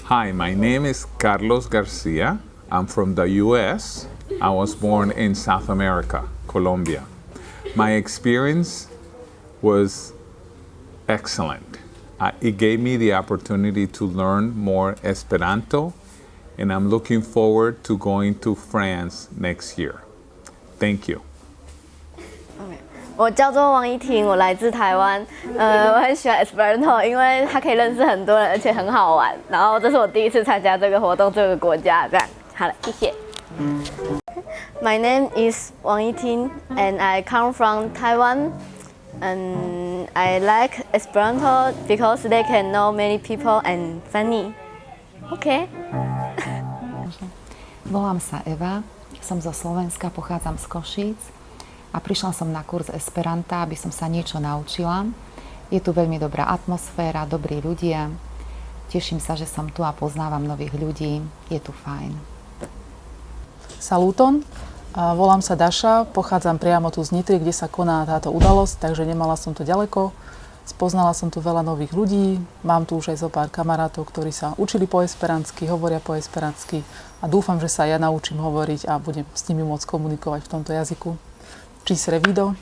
Hi, my name is Carlos Garcia. I'm from the US. I was born in South America, Colombia. My experience was excellent. It gave me the opportunity to learn more Esperanto, and I'm looking forward to going to France next year. Thank you. 我叫做王依婷，我来自台湾。我很喜欢 Esperanto， 因为它可以认识很多人，而且很好玩。然后这是我第一次参加这个活动，这个国家这样。好了，谢谢。My name is Wang Yiting, and I come from Taiwan. And I like Esperanto because they can know many people and funny. Okay. Volám sa Eva, som zo Slovenska, pochádzam z Košíc a prišla som na kurz Esperanta, aby som sa niečo naučila. Je tu veľmi dobrá atmosféra, dobrí ľudia. Teším sa, že som tu a poznávam nových ľudí. Je tu fajn. Saluton, volám sa Daša, pochádzam priamo tu z Nitry, kde sa koná táto udalosť, takže nemala som to ďaleko. Spoznala som tu veľa nových ľudí, mám tu už aj zo pár kamarátov, ktorí sa učili po esperantsky, hovoria po esperantsky a dúfam, že sa ja naučím hovoriť a budem s nimi môcť komunikovať v tomto jazyku. Ci se revido.